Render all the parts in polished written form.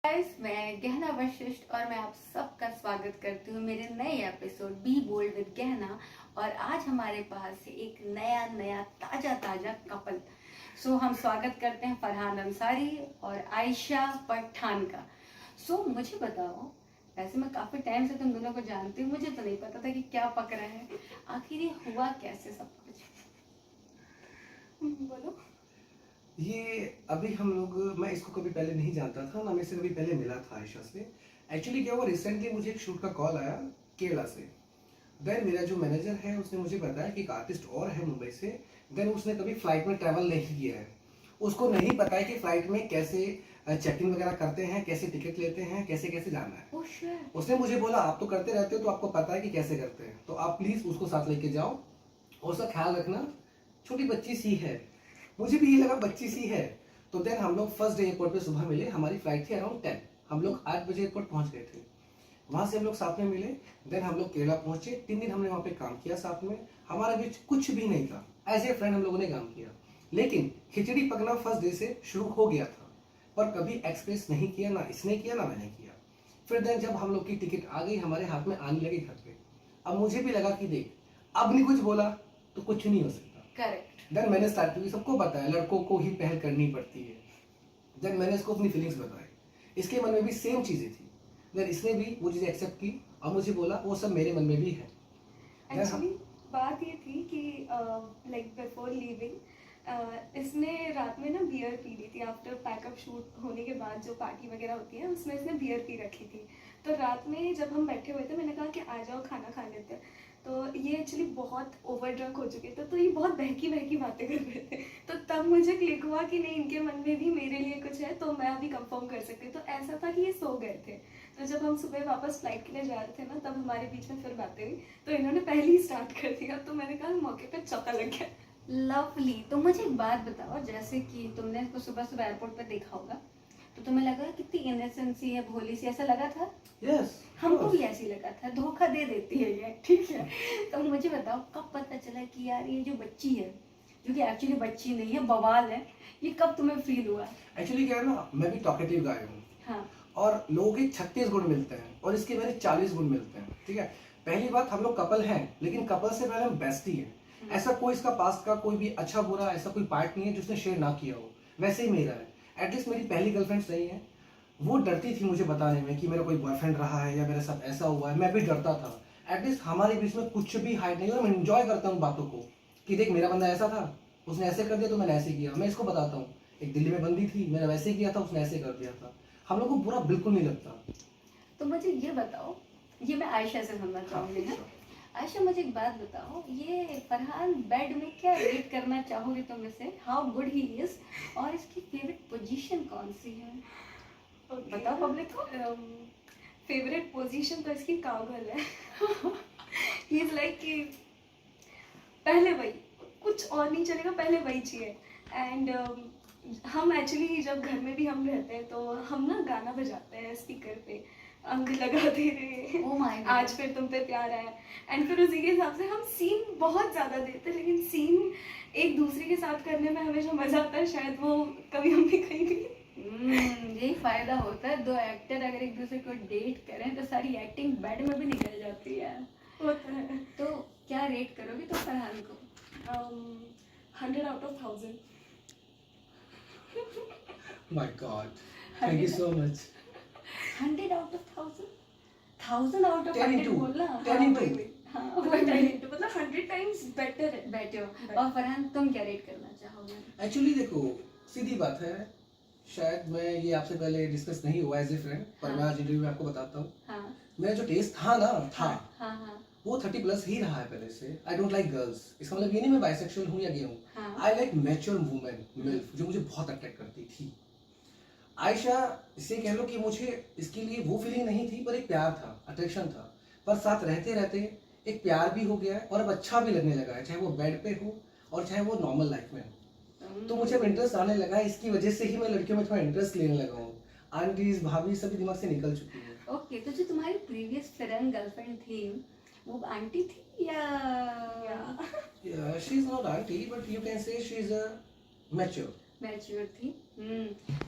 Guys, मैं गहना वशिष्ठ और मैं आप सबका स्वागत करती हूँ मेरे नए एपिसोड बी बोल्ड विद गहना। और आज हमारे पास एक नया ताजा कपल। हम स्वागत करते हैं फरहान अंसारी और आयशा पठान का। मुझे बताओ, वैसे मैं काफी टाइम से तुम दोनों को जानती हूँ, मुझे तो नहीं पता था कि क्या पकड़ा है, आखिर ये हुआ कैसे सब कुछ। बोलो। ये अभी हम लोग, मैं इसको कभी पहले नहीं जानता था ना, मैं इससे कभी पहले मिला था आयशा से। एक्चुअली क्या हुआ, रिसेंटली मुझे एक शूट का कॉल आया केरला से। देन मेरा जो मैनेजर है उसने मुझे बताया कि एक आर्टिस्ट और है मुंबई से। देन उसने कभी फ्लाइट में ट्रैवल नहीं किया है, उसको नहीं पता है कि फ्लाइट में कैसे चेकिंग वगैरह करते हैं, कैसे टिकट लेते हैं, कैसे कैसे जाना है। उसने मुझे बोला आप तो करते रहते हो तो आपको पता है कि कैसे करते हैं, तो आप प्लीज उसको साथ लेके जाओ और उसका ख्याल रखना, छोटी बच्ची सी है। मुझे भी ये लगा बच्ची सी है। तो देन हम लोग फर्स्ट डे एयरपोर्ट पे सुबह मिले, हमारी फ्लाइट थी अराउंड 10, हम लोग 8 बजे एयरपोर्ट पहुंच गए थे। वहां से हम लोग साथ में मिले। देन हम लोग केरला पहुंचे, 3 दिन हमने वहां पे काम किया साथ में। हमारे बीच कुछ भी नहीं था, एज ए फ्रेंड हम लोगों ने काम किया। लेकिन खिचड़ी पकना फर्स्ट डे से शुरू हो गया था, पर कभी एक्सप्रेस नहीं किया, ना इसने किया ना मैंने किया। फिर देन जब हम लोग की टिकट आ गई, हमारे हाथ में आने लगी घर पे, अब मुझे भी लगा कि देख अब नहीं कुछ बोला तो कुछ नहीं हो सकता। करेक्ट। देन मैंने स्टार्ट की, सबको बताया लड़कों को ही पहल करनी पड़ती है। देन मैंने इसको अपनी फीलिंग्स बताई, इसके मन में भी सेम चीजें थी। देन इसने भी वो चीजें एक्सेप्ट की और मुझे बोला वो सब मेरे मन में भी है। एक्चुअली बात ये थी कि लाइक बिफोर लीविंग इसने रात में ना बियर पी ली थी। आफ्टर पैकअप शूट होने के बाद जो पार्टी वगैरह होती है उसमें इसने बियर पी रखी थी। तो रात में जब हम बैठे हुए थे मैंने कहा कि आ जाओ खाना खा लेते हैं। तो ये एक्चुअली बहुत ओवर ड्रंक हो चुके थे, तो ये बहुत बहकी बहकी बातें कर रहे थे। तो तब मुझे क्लिक हुआ कि नहीं, इनके मन में भी मेरे लिए कुछ है, तो मैं अभी कंफर्म कर सकती हूँ। तो ऐसा था कि ये सो गए थे, तो जब हम सुबह वापस फ्लाइट के लिए जा रहे थे ना, तब हमारे बीच में फिर बातें हुई। तो इन्होंने पहले ही स्टार्ट कर दिया, तो मैंने कहा मौके पे चौका लग गया। लवली। तो मुझे एक बात बताओ, जैसे कि तुमने इसको सुबह सुबह एयरपोर्ट पे देखा होगा, तो तुम्हें लगा कितनी इनोसेंट सी है, भोली सी, ऐसा लगा था? यस, हमको भी ऐसी लगा था, धोखा दे देती है ये, ठीक है। तो मुझे बताओ कब पता चला कि यार ये जो बच्ची है, जो कि एक्चुअली बच्ची नहीं है, बवाल है, ये कब तुम्हें फील हुआ? एक्चुअली क्या है ना, मैं भी टॉकेटिव गाय हूँ। हाँ। और लोगों के 36 गुण मिलते हैं और इसके मेरे 40 गुण मिलते हैं, ठीक है। पहली बात, हम लोग कपल हैं, लेकिन कपल से पहले हम बेस्टी हैं। ऐसा कोई इसका पास्ट का कोई भी अच्छा बुरा ऐसा कोई पार्ट नहीं है जो उसने शेयर ना किया हो, वैसे ही मेरा है। एटलीस्ट मेरी पहली गर्लफ्रेंड नहीं है, वो डरती थी मुझे बताने में कि मेरा कोई बॉयफ्रेंड रहा है या मेरे साथ ऐसा हुआ है, मैं भी डरता था। एटलीस्ट हमारे बीच में कुछ भी हाइड नहीं, और मैं इंजॉय करता हूँ बातों को कि देख मेरा बंदा ऐसा था, उसने ऐसे कर दिया तो मैंने ऐसे किया। मैं इसको बताता हूँ, एक दिल्ली में बंदी थी, मैंने वैसे किया था, उसने ऐसे कर दिया था। हम लोग को बुरा बिल्कुल नहीं लगता। तो मुझे ये बताओ, ये मैं आयशा से सुनना चाहूंगी। हाँ, आयशा मुझे एक बात बताओ, ये फरहान बेड में क्या रेट करना चाहोगे तुम इसे, हाउ गुड ही इज, और इसकी फेवरेट पोजीशन कौन सी है? बताओ पब्लिक को। फेवरेट पोजीशन तो इसकी काउगर्ल है। ही इज लाइक कि पहले वही, कुछ और नहीं चलेगा, पहले वही चाहिए। एंड हम एक्चुअली जब घर में भी हम रहते हैं तो हम ना गाना बजाते हैं स्पीकर पे, अंग लगा दे रहे Oh my God. आज फिर तुम पे प्यार आया। एंड फिर उसी के हिसाब से हम सीन बहुत ज़्यादा देते हैं, लेकिन सीन एक दूसरे के साथ करने में हमें जो मज़ा आता है शायद वो कभी हम भी कहीं भी। यही फायदा होता है, दो एक्टर अगर एक दूसरे को डेट करें तो सारी एक्टिंग बेड में भी निकल जाती है। होता है। तो क्या रेट करोगे तो फरहान को? 100 out of 1000। My God, thank you so much. 100 out of 1000? 1000 out of 10 100 into बोलना। 10 into हाँ, मतलब 100 times बेटर है। बैठे हो। और फरहान तुम क्या रेट करना चाहोगे? एक्चुअली देखो, सीधी बात है, शायद मैं ये आपसे पहले डिस्कस नहीं हुआ एज ए फ्रेंड, पर मैं आज इंटरव्यू में आपको बताता हूँ। हाँ मेरा जो टेस्ट था ना हाँ वो 30 प्लस ही रहा है पहले से। आई डोंट लाइक गर्ल्स, इसका मतलब ये नहीं मैं बाइसेक्सुअल हूँ या गे हूँ। I like mature women, MILF, जो मुझे बहुत अट्रैक्ट करती थी। आयशा, इसे कह लो कि मुझे इसके लिए वो फीलिंग नहीं थी, पर एक प्यार था, अट्रैक्शन था। पर साथ रहते रहते एक प्यार भी हो गया है और अब अच्छा भी लगने लगा है, चाहे वो बेड पे हो और चाहे वो नॉर्मल लाइफ में हो। तो मुझे अब इंटरेस्ट आने लगा है, इसकी वजह से ही मैं लड़कियों में थोड़ा इंटरेस्ट लेने लगा हूँ। आंटीज भाभी सभी दिमाग से निकल चुकी है। ओके, तो जो तुम्हारी प्रीवियस फ्रेंड गर्लफ्रेंड थी वो आंटी थी या? She is not aunty, but you can say she is a mature. Mature थी।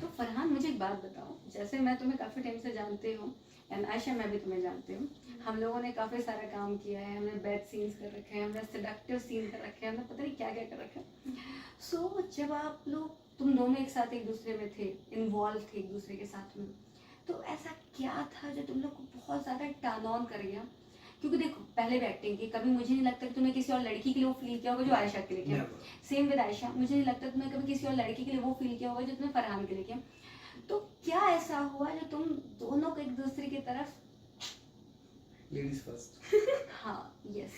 तो फरहान मुझे एक बात बताओ, जैसे मैं तुम्हें काफ़ी टाइम से जानती हूँ एंड आयशा मैं भी तुम्हें जानती हूँ, हम लोगों ने काफ़ी सारा काम किया है, हमने बेड सीन्स कर रखे हैं, हमने सेडक्टिव सीन कर रखे हैं, हमने पता नहीं क्या क्या कर रखा है। सो जब आप लोग तुम दोनों एक साथ एक दूसरे में थे, इन्वॉल्व थे एक दूसरे के साथ में, तो ऐसा क्या था जो तुम लोग को बहुत ज़्यादा टर्न ऑन कर गया? क्योंकि देखो पहले भी एक्टिंग की, कभी मुझे नहीं लगता कि तुमने किसी और लड़की के लिए वो फील किया होगा जो आयशा के लिए किया। सेम विद आयशा, मुझे नहीं लगता तुमने कभी किसी और लड़की के लिए वो फील किया होगा जो तुमने फरहान के लिए किया। तो क्या ऐसा हुआ जो तुम दोनों को एक दूसरे की तरफ? Ladies first. हाँ यस,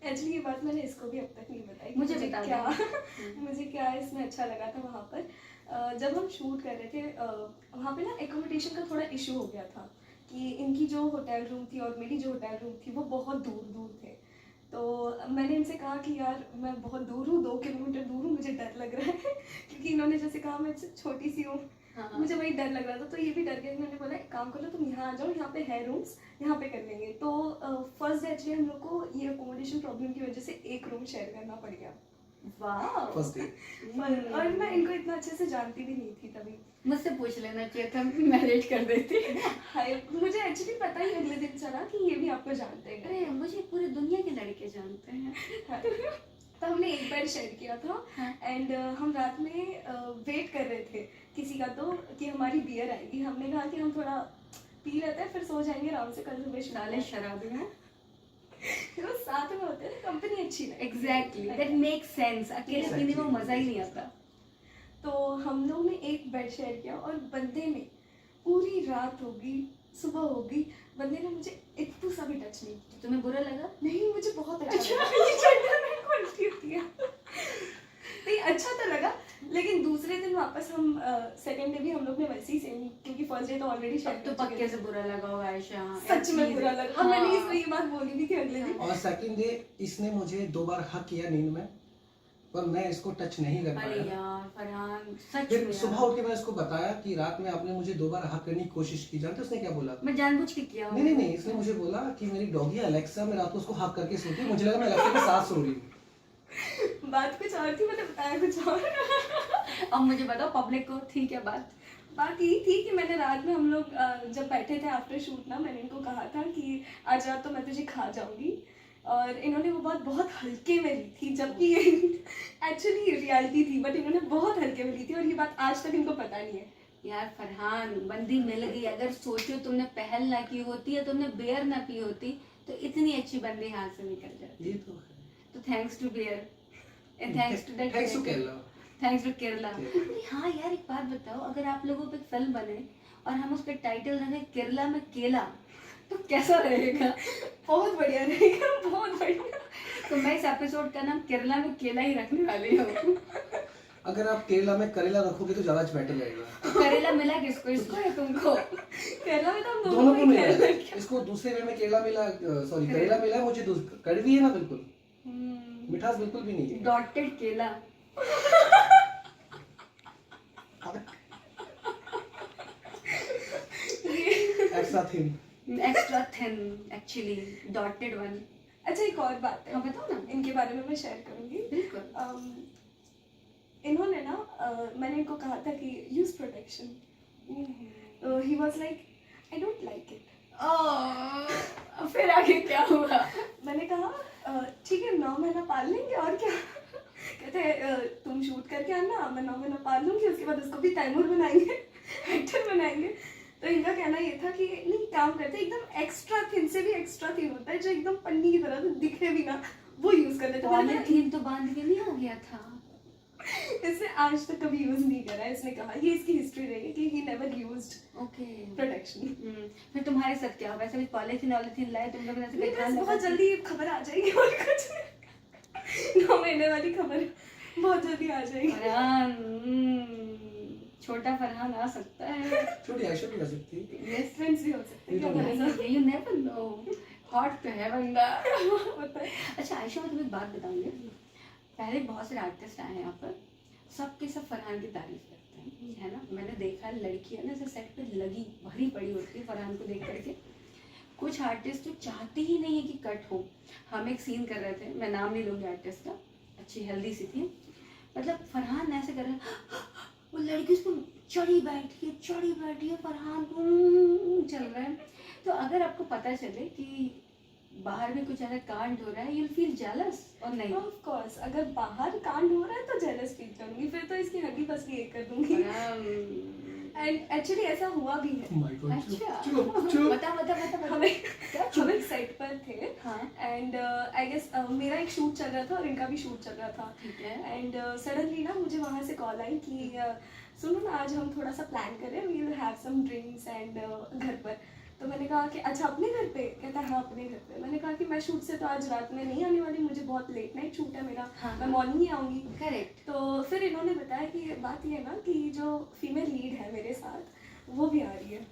एक्चुअली ये बात मैंने इसको भी अब तक नहीं बताई कि मुझे बता क्या दो। मुझे क्या इसमें अच्छा लगा था वहाँ पर। जब हम शूट कर रहे थे वहाँ पे ना एकोमोडेशन का थोड़ा इशू हो गया था कि इनकी जो होटल रूम थी और मेरी जो होटल रूम थी वो बहुत दूर दूर थे। तो मैंने इनसे कहा कि यार मैं बहुत दूर हूँ, 2 किलोमीटर दूर हूँ, मुझे डर लग रहा है क्योंकि इन्होंने जैसे कहा मैं छोटी सी हूँ, हाँ मुझे वही डर लग रहा था। तो ये भी डर गया। मैंने बोला एक काम करो तुम यहाँ आ जाओ, यहाँ पे है रूम्स, यहाँ पे कर लेंगे। तो फर्स्ट डे एक्चुअली हम लोग को ये अकोमोडेशन प्रॉब्लम की वजह से एक रूम शेयर करना पड़ गया। वाह, फर्स्ट डे। और मैं इनको इतना अच्छे से जानती भी नहीं थी तभी। मुझसे पूछ लेना चाहिए था, मैरिज कर देती। हाय, मुझे एक्चुअली पता ही अगले दिन चला कि ये भी आपको जानते हैं। अरे मुझे पूरी दुनिया के लड़के जानते हैं। तो हमने एक बेड शेयर किया था हाँ। एंड हम रात में वेट कर रहे थे किसी का तो कि हमारी बियर आएगी। हमने कहा कि हम थोड़ा पी लेते हैं फिर सो जाएंगे आराम से, कल सुबह साले शराबी हैं। वो साथ में होते हैं ना, कंपनी अच्छी लगती है। Exactly, that make sense. अकेले पीने में मजा ही नहीं आता। तो हम लोग ने एक बेड शेयर किया और बंदे ने पूरी रात होगी, सुबह होगी, बंदे ने मुझे इतना सा भी टच नहीं किया। तुम्हें बुरा लगा? नहीं, मुझे बहुत अच्छा लगा। ये जेंटलमैन क्वालिटी होती है। नहीं, अच्छा तो लगा, लेकिन दूसरे दिन वापस हम सेकंड डे भी हम लोग ने वैसे ही सेम, क्योंकि फर्स्ट डे तो ऑलरेडी अब तो पक्के से बुरा लगा होगा आयशा। सच में बुरा लगा। और हाँ। मैंने इसको ये बात बोली भी थी अगले दिन। और सेकंड डे इसने मुझे 2 बार हक किया नींद में, पर मैं इसको टच नहीं कर अरे पाया। यार फरहान, सच फिर में सुबह यार। उठ के मैंने इसको बताया कि रात में आपने मुझे 2 बार हक करने की कोशिश की। जानते हो उसने क्या बोला? मैं जानबूझ के किया हूँ। नहीं, इसने मुझे बोला कि मेरी डॉगी अलेक्सा, मैं रात को उसको हक करके सोती हूँ, मुझे लगा मैं अलेक्सा के साथ सो रही हूँ। बात कुछ और थी, मैंने बताया कुछ और। अब मुझे बताओ पब्लिक को थी क्या बात? बात यही थी कि मैंने रात में हम लोग जब बैठे थे आफ्टर शूट ना, मैंने इनको कहा था कि आज रात तो मैं तुझे खा जाऊंगी, और इन्होंने वो बात बहुत हल्के में ली थी, जबकि ये एक्चुअली रियलिटी थी, बट इन्होंने बहुत हल्के में ली थी और ये बात आज तक इनको पता नहीं है। यार फरहान, बंदी मिल गई। अगर सोचो तुमने पहल ना की होती या तुमने बियर ना पी होती तो इतनी अच्छी बंदी हाथ से निकल जाती। ये तो है। तो thanks to beer and thanks to that, thanks to Kerala. Thanks to Kerala. अरे हाँ यार, एक बात बताओ, अगर आप लोगों पे फिल्म बने और हम उसका टाइटल रखें केरला में केला, तो कैसा रहेगा? बहुत बढ़िया रहेगा, बहुत बढ़िया। तो मैं इस एपिसोड का नाम केरला में केला ही रखने वाली हूँ। अगर आप केरला में करेला रखोगे तो ज्यादा बेटर रहेगा। तो करेला मिला किसको, इसको या तुमको? केरला में तो हम दोनों को मिला खेल है। इसको दूसरे वे में केरला मिला, सॉरी करेला मिला है, मुझे कड़वी है ना, बिल्कुल मिठास बिल्कुल भी नहीं है। डॉटेड केला। Extra thin. Extra thin actually, dotted one. अच्छा, एक और बात है, हाँ बताओ ना। इनके बारे में मैं शेयर करूंगी। बिल्कुल। इन्होंने ना मैंने इनको कहा था कि यूज प्रोटेक्शन, तो he was like I don't like it. फिर आगे क्या हुआ? मैंने कहा ठीक है 9 महीना पाल लेंगे और क्या। कहते तुम शूट करके आना, मैं 9 महीना पाल लूंगी, उसके बाद उसको भी तैमूर बनाएंगे, एक्टर बनाएंगे। तो इनका कहना ये था कि नहीं, काम करते एकदम एक्स्ट्रा थिन से भी एक्स्ट्रा थिन होता है जो एकदम पन्नी की तरह दिखे भी ना, वो यूज कर लेते। पॉलीथीन तो बांध के नहीं हो गया था? इसने आज तक कभी यूज नहीं करा है। इसने कहा, ये इसकी हिस्ट्री रही है कि he never used okay. Protection. फिर तुम्हारे साथ क्या हुआ? वैसे भी पॉलीथीन वॉलीथीन लाए तुम लोग, ऐसे नहीं, बेकार बस लगा बहुत था। जल्दी खबर आ जाएगी और कुछ नहीं। 9 महीने वाली खबर बहुत जल्दी आ जाएगी। फरहान, छोटा फरहान आ सकता है। छोटी आयशा भी कर सकती है। बेस्ट फ्रेंड्स भी हो सकते हैं, क्या ये तो पता। यू नेवर नो, हॉट तो है बंदा। होता है। अच्छा आयशा, मैं तुम्हें एक बात बताऊंगी। पहले बहुत सारे आर्टिस्ट आए हैं यहाँ पर, सबके सब फरहान की तारीफ करते हैं, है ना? मैंने देखा है लड़कियां ना सेट पे लगी भरी पड़ी होती है फरहान को देख करके। कुछ आर्टिस्ट तो चाहते ही नहीं है कि कट हो। हम एक सीन कर रहे थे, मैं नाम नहीं लूँगी आर्टिस्ट का, अच्छी हेल्दी सी थी, मतलब फरहान ऐसे कर रहे वो लड़की उस पर चढ़ी बैठी है, फरहान चल रहा है। तो अगर आपको पता चले कि बाहर में कुछ ऐसा कांड हो रहा है, यूल फील जेलस और नहीं? ऑफ कोर्स, अगर बाहर कांड हो रहा है तो जेलस फील करूंगी, फिर तो इसकी हड्डी पसली एक कर दूंगी। एंड एक्चुअली ऐसा हुआ भी है। Oh my God, अच्छा, चुप। बता। हम एक सेट पर थे हाँ, एंड आई गेस मेरा एक शूट चल रहा था और इनका भी शूट चल रहा था। ठीक है। एंड सडनली ना मुझे वहाँ से कॉल आई कि सुनो ना, आज हम थोड़ा सा प्लान कर रहे हैं, we will have some drinks and घर पर। तो मैंने कहा कि अच्छा अपने घर पे? कहता है हाँ अपने घर पे। मैंने कहा कि मैं शूट से तो आज रात में नहीं आने वाली, मुझे बहुत लेट नाइट शूट है मेरा, हाँ, मैं मॉर्निंग ही आऊँगी। करेक्ट। तो फिर इन्होंने बताया कि बात ये है ना कि जो फीमेल लीड है मेरे साथ वो भी आ रही है।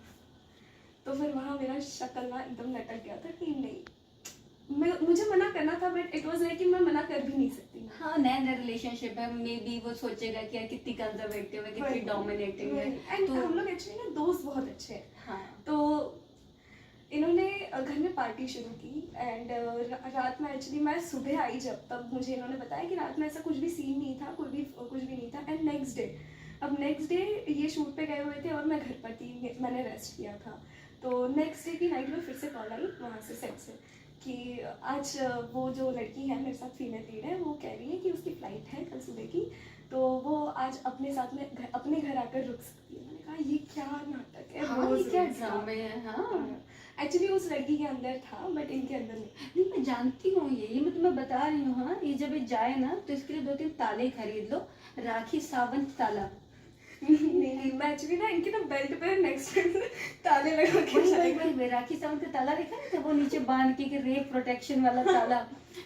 तो फिर वहाँ मेरा शक्ल ना एकदम लटक गया था कि नहीं, मुझे मना करना था, बट इट वाज लाइक कि मैं मना कर भी नहीं सकती। हाँ, नया रिलेशनशिप है, मे बी वो सोचेगा कि यार कितनी कंजर्वेटिव है, कितनी डोमिनेटिंग है। एंड तो हम लोग एक्चुअली ना दोस्त बहुत अच्छे हैं। हाँ, तो इन्होंने घर में पार्टी शुरू की एंड रात में एक्चुअली मैं सुबह आई जब, तब मुझे इन्होंने बताया कि रात में ऐसा कुछ भी सीन नहीं था, कुछ भी नहीं था। एंड नेक्स्ट डे ये शूट पे गए हुए थे और मैं घर पर थी, मैंने रेस्ट किया था। तो नेक्स्ट डे की नाइट में फिर से कॉल आई वहाँ से सेट से कि आज वो जो लड़की है मेरे साथ फीमेल लीड है, वो कह रही है कि उसकी फ़्लाइट है कल सुबह की, तो वो आज अपने साथ में अपने घर आकर रुक सकती है। मैंने कहा ये क्या नाटक है, हाँ, ये क्या ड्रामे है। हाँ, एक्चुअली उस लड़की के अंदर था बट इनके अंदर नहीं। नहीं मैं जानती हूँ ये मैं तुम्हें बता रही हूँ। हाँ, ये जब ये जाए ना तो इसके लिए 2-3 ताले खरीद लो, राखी सावंत ताला। नहीं, मैं एक्चुअली ना इनके ना बेल्ट पे नेक्स्ट ताले लगा के वही राखी सावंत का ताला देखा नहीं था, वो नीचे बांध के रेप प्रोटेक्शन वाला ताला,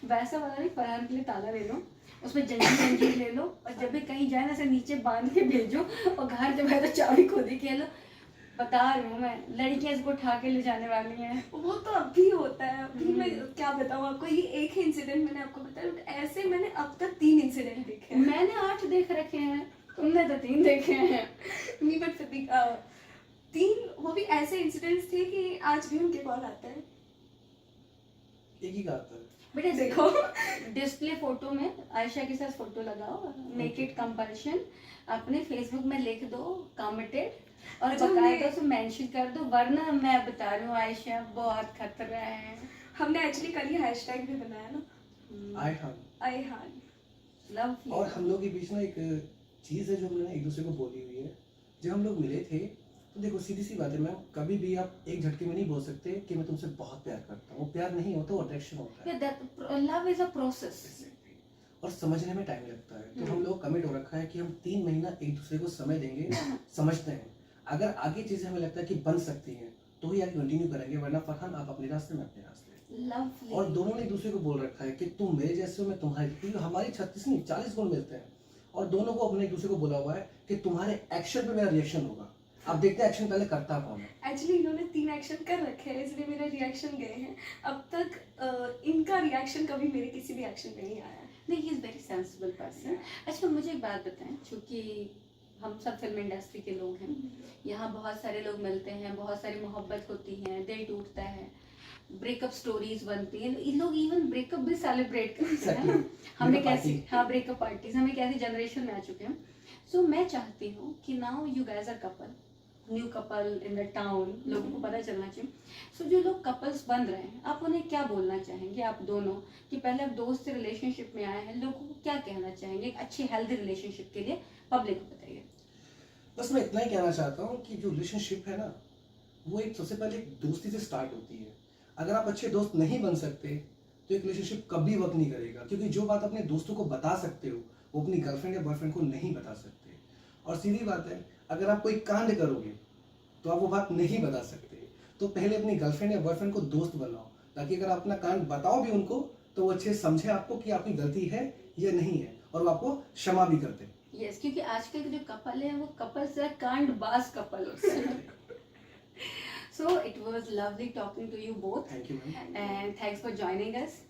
वैसा वाला नहीं, फरहान के लिए ताला ले लो, उसमें जंजीर ले लो, और जब भी कहीं जाए ना ऐसे नीचे बांध के भेजो, और घर जब है तो चाबी खुद ही खेलो। बता रही हूँ मैं, लड़कियां इसको उठा के ले जाने वाली हैं। वो तो अभी होता है, अभी मैं क्या बताऊँ आपको, ये एक ही इंसिडेंट मैंने आपको बताया, ऐसे मैंने अब तक 3 इंसिडेंट देखे हैं। मैंने 8 देख रखे हैं, तुमने तो 3 देखे हैं। नहीं बट फिर भी 3 वो भी ऐसे इंसिडेंट्स थे कि आज भी उनके कॉल आता है। एक ही का आता है। बेटा देखो डिस्प्ले फोटो में आयशा के साथ फोटो लगाओ, नेकेड कंपल्शन, अपने फेसबुक में लिख दो कमिटेड, और अच्छा, बकायदा उसमें मेंशन कर दो, वरना मैं बता रही हूँ आयशा बहुत खतरा है। हमने एक्चुअली कल ही हैशटैग भी बनाया ना, आई हान लव। और हम लोग के बीच ना एक चीज़ है जो हमने एक दूसरे को बोली हुई है। जब हम लोग मिले थे तो देखो सीधी सी बात है, मैम कभी भी आप एक झटके में नहीं बोल सकते कि मैं तुमसे बहुत प्यार करता हूँ। वो प्यार नहीं होता, वो अट्रैक्शन होता है। लव इज अ प्रोसेस, और समझने में टाइम लगता है। तो हम लोग कमिट हो रखा है कि हम 3 महीना एक दूसरे को समय देंगे, समझते हैं। अगर आगे चीजें हमें लगता है कि बन सकती हैं तो ही आगे कंटिन्यू करेंगे, वरना फरहान आप अपने रास्ते में अपने रास्ते। लव। और दोनों ने एक दूसरे को बोल रखा है कि तुम मेरे जैसे हो, मैं तुम्हारे, क्योंकि हमारी 36 नहीं 40 गुण मिलते हैं। और दोनों को अपने एक दूसरे को बोला हुआ है कि तुम्हारे एक्शन पे मेरा रिएक्शन होगा। अब देखते हैं एक्शन पहले करता कौन है। एक्चुअली इन्होंने 3 एक्शन कर रखे हैं, इसलिए मेरे रिएक्शन गए हैं। अब तक इनका रिएक्शन कभी मेरे किसी भी एक्शन पे नहीं आया। नहीं, he is very sensible person. अच्छा मुझे एक बात बताएं, चूंकि हम सब फिल्म इंडस्ट्री के लोग हैं, यहाँ बहुत सारे लोग मिलते हैं, बहुत सारी मोहब्बत होती है, दिल टूटता है, ब्रेकअप स्टोरीज बनती हैं, इन लोग इवन ब्रेकअप भी सेलिब्रेट करते हैं ना। हम एक ऐसी, हाँ ब्रेकअप पार्टीज, हम एक ऐसी जनरेशन में आ चुके हैं। सो मैं चाहती हूँ कि now you guys are couple, new couple in the town, लोगों को पता चलना चाहिए। सो जो लोग कपल्स बन रहे हैं, आप उन्हें क्या बोलना चाहेंगे, आप दोनों, कि पहले आप दोस्त से रिलेशनशिप में आए हैं, लोगों को क्या कहना चाहेंगे एक अच्छी हेल्दी रिलेशनशिप के लिए, पब्लिक को बताइए। बस मैं इतना ही कहना चाहता हूँ कि जो रिलेशनशिप है ना, वो एक सबसे पहले एक दोस्ती से स्टार्ट होती है। अगर आप अच्छे दोस्त नहीं बन सकते तो एक रिलेशनशिप कभी वर्क नहीं करेगा, क्योंकि जो बात अपने दोस्तों को बता सकते हो वो अपनी गर्लफ्रेंड या बॉयफ्रेंड को नहीं बता सकते। और सीधी बात है, अगर आप कोई कांड करोगे तो आप वो बात नहीं बता सकते। तो पहले अपनी गर्लफ्रेंड या बॉयफ्रेंड को दोस्त बनाओ, ताकि अगर आप अपना कांड बताओ भी उनको तो वो अच्छे समझे आपको कि आपकी गलती है या नहीं है, और वो आपको क्षमा भी करते। यस, क्योंकि आजकल के जो कपल है वो कपल से कांड बाज कपल होते हैं। So it was lovely talking to you both, thank you ma'am, and thanks for joining us.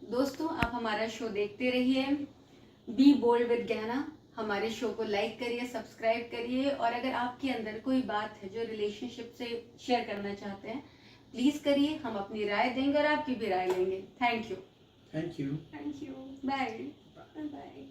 दोस्तों आप हमारा शो देखते रहिए, बी बोल्ड विद गहना। हमारे शो को लाइक करिए, सब्सक्राइब करिए, और अगर आपके अंदर कोई बात है जो रिलेशनशिप से शेयर करना चाहते हैं, प्लीज करिए, हम अपनी राय देंगे और आपकी भी राय लेंगे। Thank you, thank you, thank you, bye. Bye bye.